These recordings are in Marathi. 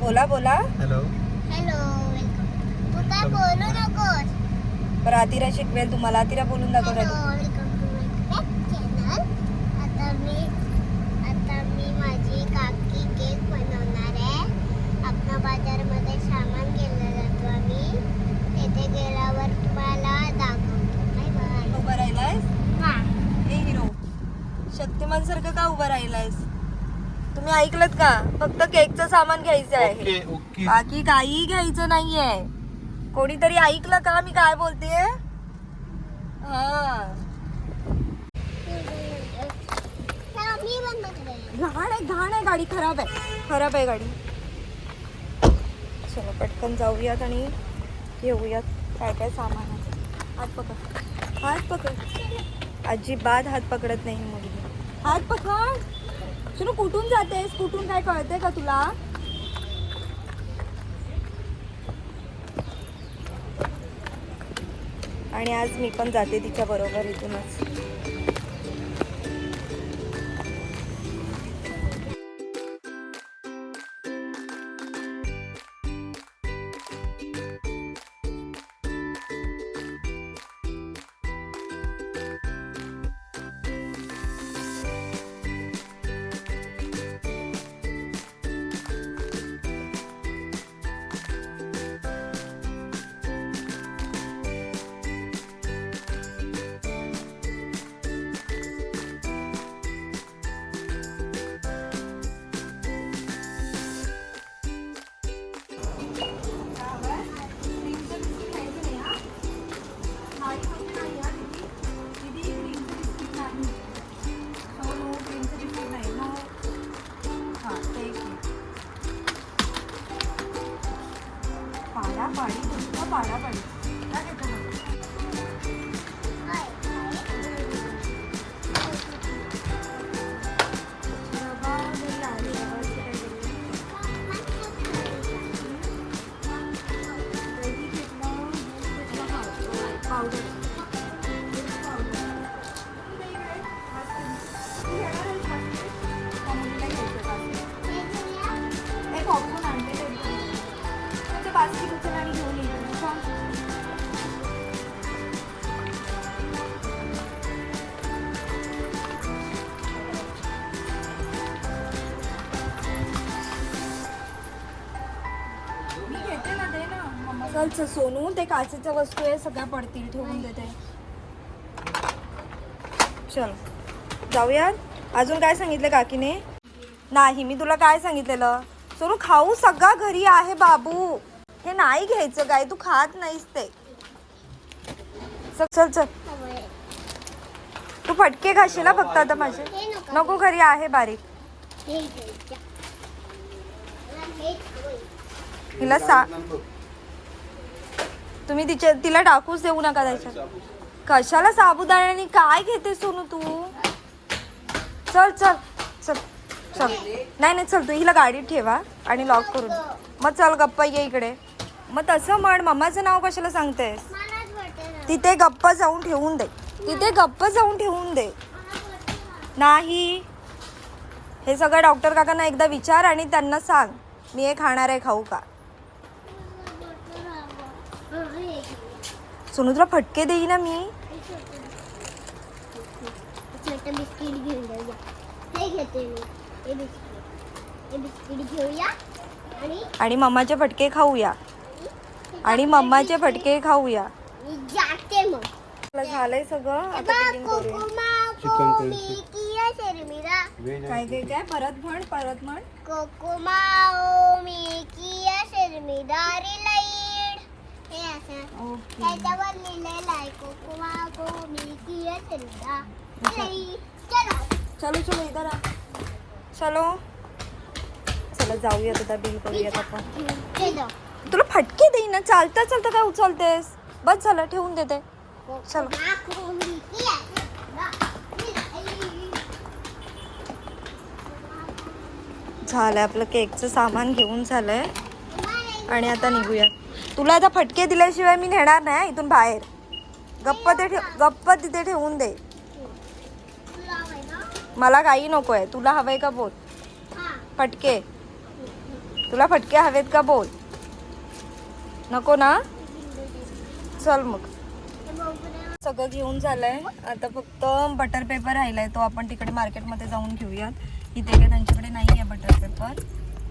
बोला बोला. Hello hello, welcome. तू काय बोलू नकोस. बरं आतिरा शिकवेल तुम्हाला. आतिरा बोलून दाखव हॅलो, दादू. Welcome to my channel. आता मी माझी काकी केक बनवणार आहे. आपल्या बाजारमध्ये सामान घ्यायला जातो आम्ही. तिथे गेल्यावर तुम्हाला दाखवतो. Bye bye. उभं राहिलायस हां. ए हिरो, शक्तिमान सारखं का उभं राहिलायस? तुम्ही ऐकलत का? फक्त केकचं सामान घ्यायचं आहे. Okay okay. बाकी काही घ्यायचं नाहीये. कोणीतरी ऐकलं का मी काय बोलतेय? हा, चला, मी बनवते. घाण आहे गाडी. खराब आहे गाडी. चलो पटकन जाऊयात आणि घेऊयात काय काय सामान आहे. हात पकड. अजिबात हात पकडत नाही ही मुलगी. हात पकड. चलो, कुठून जातेस? कुठून काय कळतंय का तुला? आणि आज मी पण जाते तिच्या बरोबर इथूनच. चल सोनू, ते काचेच्या वस्तू आहे सगळ्या पडतील. ठेवून देते. चल जाऊयात. अजून काय सांगितलं काकीने? नाही, मी तुला काय सांगितलेलं? सोनू, खाऊ सगळं घरी आहे बाबू. हे नाही घ्यायचं काय, तू खात नाहीस ते. चल चल, तू फटके खाशील फक्त आता माझे. नको, घरी आहे बारीक. हिला तुम्ही तिला टाकूच देऊ नका त्याच्यात. कशाला साबुदाण्याने काय घेते सोनू तू? चल चल चल चल. नाही चल, तू हिला गाडीत ठेवा आणि लॉक करून. मग चल गप्पा ये इकडे. मग तसं म्हण, मम्माचं नाव कशाला सांगतेस? तिथे गप्पा जाऊन ठेवून दे. नाही, हे सगळं डॉक्टर काकांना एकदा विचार आणि त्यांना सांग मी हे खाणार आहे, खाऊ का? सोनू, तुला फटके देई ना मी. बिस्किट घेऊन जाऊया. हे घेते मी. हे बिस्किट घेऊया आणि मम्माचे फटके खाऊया. मी जाते मग. झालंय सगळं. आता बिलिंग करूया. काय काय काय परत म्हण. कोकोमाओ मी किया शर्मिदा रिलाइड. हे असं त्याच्यावर लिहिलेलं आहे कोकोमाओ मी किया शर्मिदा रिलाइड. चलो इधर आ. चला जाऊयात आता, बिल करूयात आपण. तुला फटके देईन ना. चालता काय उचलतेस? बस झालं, ठेवून देते. चलो. झालंय आपलं केकचं सामान घेऊन झालंय आणि आता निघूयात. तुला आता फटके दिल्याशिवाय मी नेणार नाही इथून बाहेर. गप्प तिथे ठेवून दे. मला काही नको आहे. तुला हवंय का बोल? फटके तुला फटके हवेत का बोल. नको ना. चल मग. सगळं घेऊन झालंय. आता फक्त बटर पेपर राहिलाय, तो आपण तिकडे मार्केटमध्ये जाऊन घेऊयात. इथे काही त्यांच्याकडे नाही आहे बटर पेपर.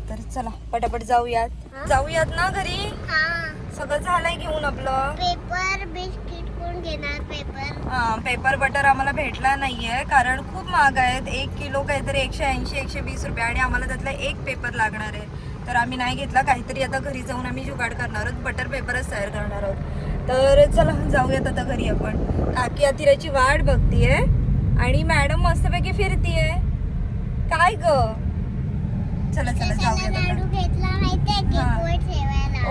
तर चला पटापट जाऊयात ना घरी. सगळं झालंय घेऊन आपलं. पेपर बिस्किट कोण घेणार? पेपर बटर आम्हाला भेटला नाहीये कारण खूप महाग आहेत. 1 किलो काहीतरी 180-120 रुपये आणि आम्हाला त्यातला एक पेपर लागणार आहे. तर आम्ही नाही घेतला. काहीतरी आता घरी जाऊन आम्ही जुगाड करणार आहोत. बटर पेपरच तयार करणार आहोत. तर चला जाऊयात आता घरी आपण. काकी अतिराची वाट बघतीये आणि मॅडम मस्तपैकी फिरतीये. काय ग? चला जाऊयात आता.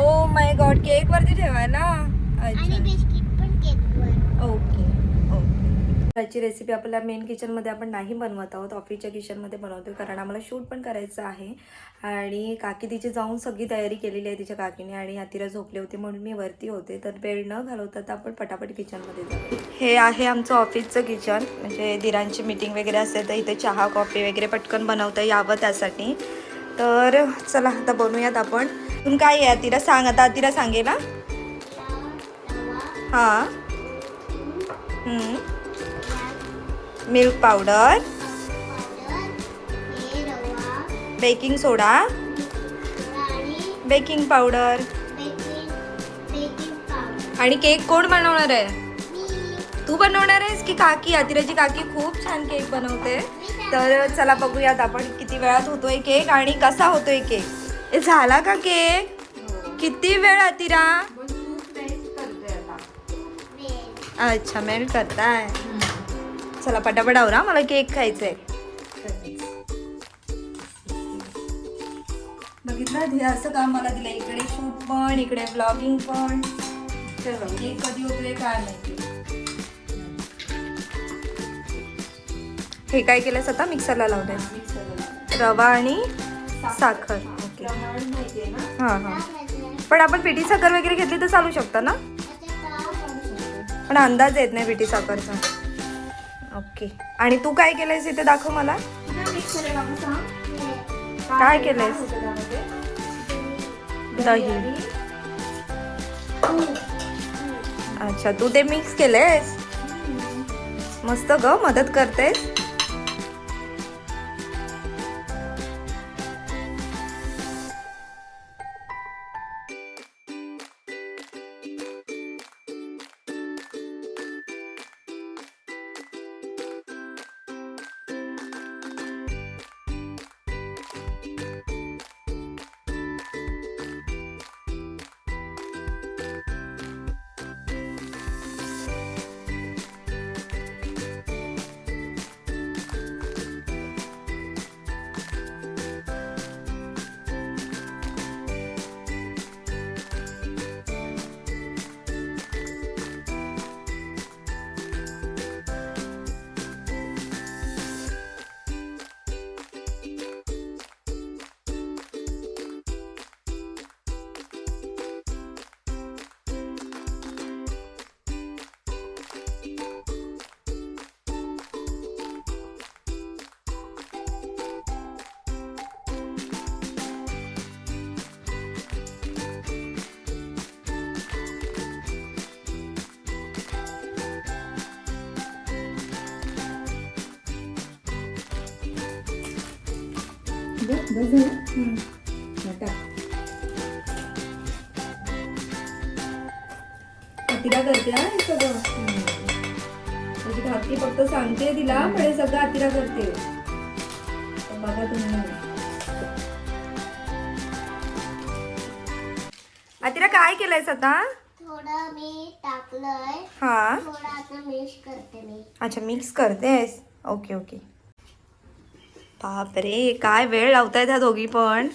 ओ माय गॉड, केक वरती ठेवायला. आणि बिस्किट पण केक वर. ओके. त्याची रेसिपी आपल्या मेन किचनमध्ये आपण नाही बनवत आहोत, ऑफिसच्या किचनमध्ये बनवतोय कारण आम्हाला शूट पण करायचं आहे. आणि काकी तिची जाऊन सगळी तयारी केलेली आहे तिच्या काकीने आणि अतिरा झोपले होते म्हणून मी वरती होते. तर वेळ न घालवता तर आपण पटापट किचनमध्ये जाऊ. हे आहे आमचं ऑफिसचं किचन. म्हणजे दिरांची मीटिंग वगैरे असेल तर इथे चहा कॉफी वगैरे पटकन बनवता यावं त्यासाठी. तर चला आता बनवूयात आपण. तुम्ही काय आहे अतिरा सांग. आता अतिरा सांगेल ना. हां. मिल्क पावडर, बेकिंग सोडा, बेकिंग पावडर आणि केक कोण बनवणार आहे? तू बनवणार आहेस की काकी? अतिराची काकी खूप छान केक बनवते. तर चला बघूयात आपण किती वेळात होतोय केक आणि कसा होतोय केक. झाला का केक? किती वेळ अतिरा? अच्छा मेल्ट करताय. चला पटापट आवरा, मला केक खायचंय. बघितलं हे असं काम मला दिलं. इकडे शूट पण, इकडे ब्लॉगिंग पण. चला केक कधी होतोय काय माहिती. हे काय केलंस आता? मिक्सरला लावलंय रवा आणि साखर. ओके. हां हां. पण आपण पिठी साखर वगैरे घेतली तर चालू शकतं ना? पण अंदाज येत नाही पिठी साखरचा. ओके. आणि तू काय केलंयस इथे दाखव मला. काय केलंयस? दही. अच्छा तू ते मिक्स केलंयस. मस्त ग, मदत करतेस. तिला करते हा हे सगळं. त्याची धाकटी फक्त सांगते तिला, पण हे सगळं अतिरा करते. बघा तुम्ही. अतिरा काय केलंयस आता? थोडं मी टाकलंय. हा. थोडं आता मिक्स करते मी. अच्छा मिक्स करतेस. Okay okay. बापरे काय वेळ लावतायत ह्या दोघी पण.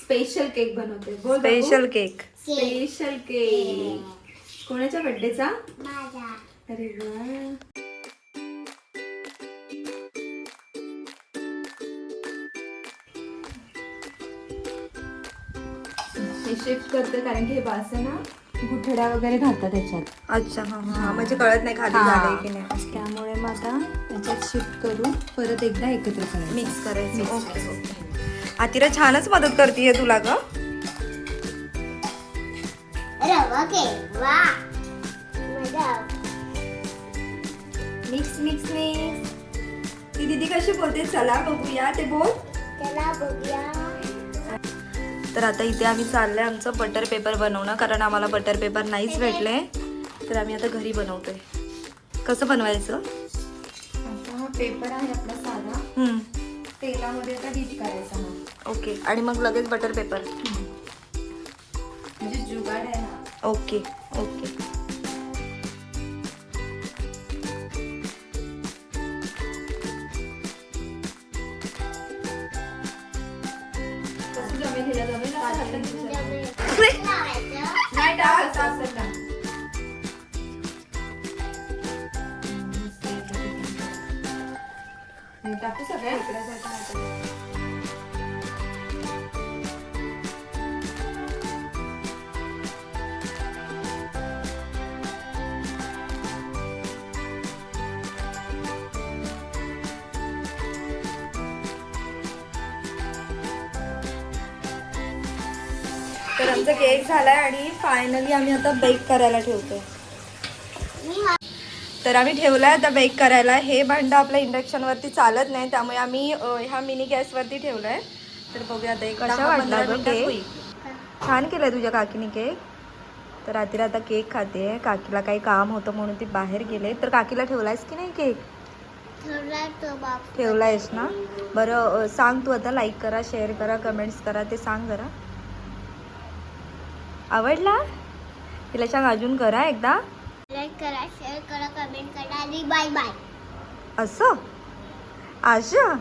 स्पेशल केक बनवते. Special cake. स्पेशल केक कोणाच्या बर्थडेचा? माझा. अरे वा. हे शिफ्ट करते कारण की हे बासना गुठड्या वगैरे घालतात त्याच्यात. अच्छा हा हा. म्हणजे कळत नाही खाली झालंय की नाही. त्यामुळे मग आता त्याच्यात शिफ्ट करून परत एकदा एकत्र करायचं, मिक्स करायचं. Okay okay. आतिरा छानच मदत करते तुला ग. रवा केक वा मजा. Mix mix mix. ती दीदी कशी बोलते चला बघूया ते बोल. चला बघूया. तर आता इथे आम्ही चाललंय आमचं बटर पेपर बनवणं, कारण आम्हाला बटर पेपर नाहीच भेटले. तर आम्ही आता घरी बनवतोय. कसं बनवायचं? आता हा पेपर आहे आपला साधा, तेलामध्ये आता डीप करायचा हा. ओके. आणि मग लगेच बटर पेपर. म्हणजे जुगाड आहे हा. Okay okay. कसं जमेल हिला जमेल असं हाताने विचार. लावायचं. नाही टाकायचं असं का? हे टाकू सगळ्या इकडे जायचं. तर आमचा केक झालाय आणि फायनली आम्ही आता बेक करायला ठेवतोय. मी हा तर आम्ही ठेवलाय आता बेक करायला. हे भांडं आपल्या इंडक्शनवरती चालत नाही, त्यामुळे आम्ही ह्या मिनी गॅसवरती ठेवलाय. तर बघूया आता एक कसा 10-15 वाटला ग मिनिटात केक? होईल. छान केलाय तुझ्या काकीने केक. तर आतिरा आता केक खाते. काकीला काही काम होतं म्हणून ती बाहेर गेले. तर काकीला ठेवलायस की नाही केक? ठेवला तो बाप. ठेवलायस ना. बरं सांग तू आता, लाईक करा, शेअर करा, कमेंट्स करा, ते सांग जरा. आवडला? तिला सांग अजून करा एकदा. लाईक करा, शेअर करा, कमेंट करा आणि बाय बाय. असं? आशा